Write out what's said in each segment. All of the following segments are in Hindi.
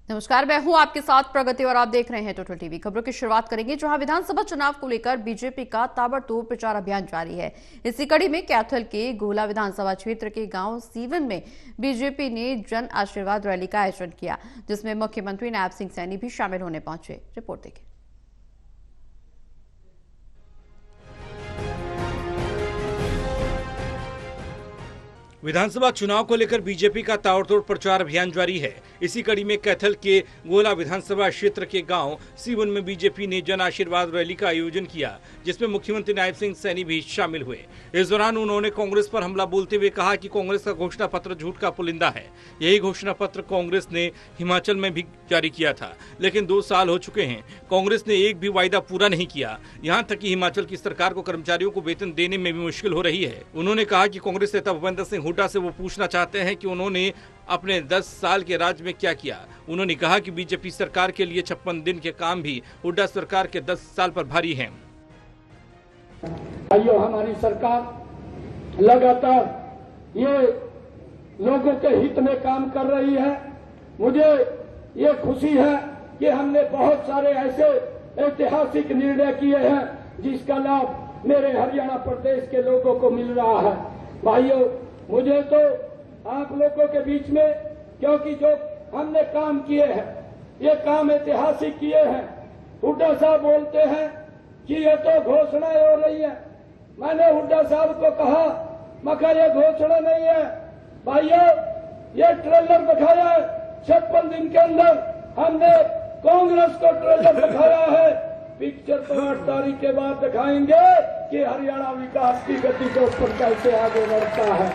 नमस्कार, मैं हूं आपके साथ प्रगति और आप देख रहे हैं टोटल टीवी। खबरों की शुरुआत करेंगे जहां विधानसभा चुनाव को लेकर बीजेपी का ताबड़तोड़ प्रचार अभियान जारी है। इसी कड़ी में कैथल के गोला विधानसभा क्षेत्र के गांव सीवन में बीजेपी ने जन आशीर्वाद रैली का आयोजन किया, जिसमें मुख्यमंत्री नायब सिंह सैनी भी शामिल होने पहुंचे। रिपोर्ट देखिए। विधानसभा चुनाव को लेकर बीजेपी का ताबड़तोड़ प्रचार अभियान जारी है। इसी कड़ी में कैथल के गोला विधानसभा क्षेत्र के गांव सीवन में बीजेपी ने जन आशीर्वाद रैली का आयोजन किया, जिसमें मुख्यमंत्री नायब सिंह सैनी भी शामिल हुए। इस दौरान उन्होंने कांग्रेस पर हमला बोलते हुए कहा कि कांग्रेस का घोषणा पत्र झूठ का पुलिंदा है। यही घोषणा पत्र कांग्रेस ने हिमाचल में भी जारी किया था, लेकिन 2 साल हो चुके हैं, कांग्रेस ने एक भी वायदा पूरा नहीं किया। यहाँ तक कि हिमाचल की सरकार को कर्मचारियों को वेतन देने में भी मुश्किल हो रही है। उन्होंने कहा कि कांग्रेस नेता भूपेंद्र सिंह हुड्डा से वो पूछना चाहते हैं कि उन्होंने अपने 10 साल के राज में क्या किया। उन्होंने कहा कि बीजेपी सरकार के लिए 56 दिन के काम भी हुड्डा सरकार के 10 साल पर भारी हैं। भाइयों, हमारी सरकार लगातार ये लोगों के हित में काम कर रही है। मुझे ये खुशी है कि हमने बहुत सारे ऐसे ऐतिहासिक निर्णय किए हैं जिसका लाभ मेरे हरियाणा प्रदेश के लोगों को मिल रहा है। भाइयों, मुझे तो आप लोगों के बीच में, क्योंकि जो हमने काम किए हैं ये काम ऐतिहासिक किए हैं। हुड्डा साहब बोलते हैं कि ये तो घोषणाएं हो रही है। मैंने हुड्डा साहब को कहा, मगर ये घोषणा नहीं है भाइयों, ये ट्रेलर दिखाया है। 56 दिन के अंदर हमने कांग्रेस को ट्रेलर दिखाया है। पिक्चर तो 8 तारीख के बाद दिखाएंगे कि हरियाणा विकास की गति के ऊपर कैसे आगे बढ़ता है।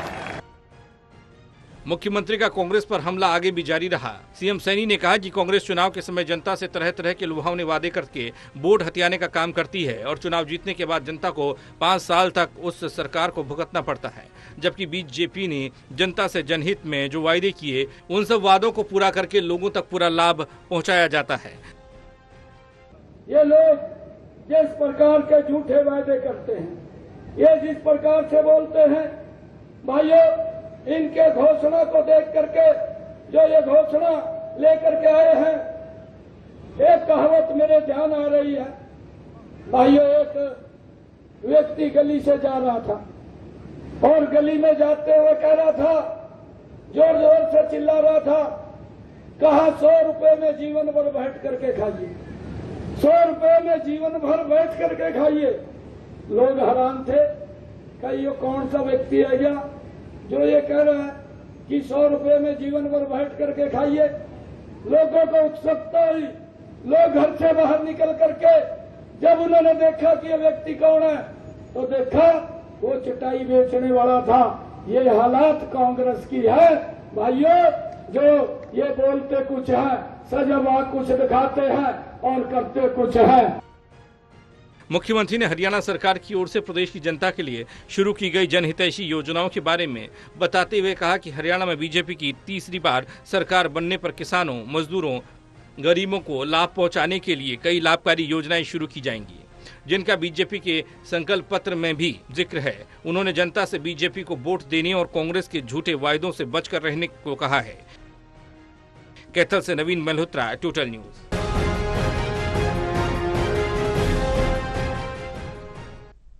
मुख्यमंत्री का कांग्रेस पर हमला आगे भी जारी रहा। सीएम सैनी ने कहा कि कांग्रेस चुनाव के समय जनता से तरह तरह के लुभावने वादे करके वोट हथियाने का काम करती है और चुनाव जीतने के बाद जनता को 5 साल तक उस सरकार को भुगतना पड़ता है, जबकि बीजेपी ने जनता से जनहित में जो वायदे किए उन सब वादों को पूरा करके लोगों तक पूरा लाभ पहुँचाया जाता है। ये लोग जिस प्रकार के झूठे वादे करते हैं, ये जिस प्रकार से बोलते हैं, भाइयों, इनके घोषणा को देख करके जो ये घोषणा लेकर के आए हैं, एक कहावत मेरे ध्यान आ रही है। भाइयों, एक व्यक्ति गली से जा रहा था और गली में जाते हुए कह रहा था, जोर जोर से चिल्ला रहा था, कहा 100 रुपए में जीवन भर बैठ करके खाइए, 100 रुपए में जीवन भर बैठ करके खाइए। लोग हैरान थे, कहीं ये कौन सा व्यक्ति है क्या जो ये कह रहा है कि 100 रुपए में जीवन भर बैठ करके खाइए। लोगों को उत्सुकता हुई। लोग घर से बाहर निकल करके जब उन्होंने देखा कि ये व्यक्ति कौन है, तो देखा वो चटाई बेचने वाला था। ये हालात कांग्रेस की है भाइयों, जो ये बोलते कुछ है, सजवा कुछ दिखाते हैं और करते कुछ है। मुख्यमंत्री ने हरियाणा सरकार की ओर से प्रदेश की जनता के लिए शुरू की गई जनहितैषी योजनाओं के बारे में बताते हुए कहा कि हरियाणा में बीजेपी की तीसरी बार सरकार बनने पर किसानों, मजदूरों, गरीबों को लाभ पहुंचाने के लिए कई लाभकारी योजनाएं शुरू की जाएंगी, जिनका बीजेपी के संकल्प पत्र में भी जिक्र है। उन्होंने जनता से बीजेपी को वोट देने और कांग्रेस के झूठे वायदों से बचकर रहने को कहा है। कैथल से नवीन मल्होत्रा, टोटल न्यूज।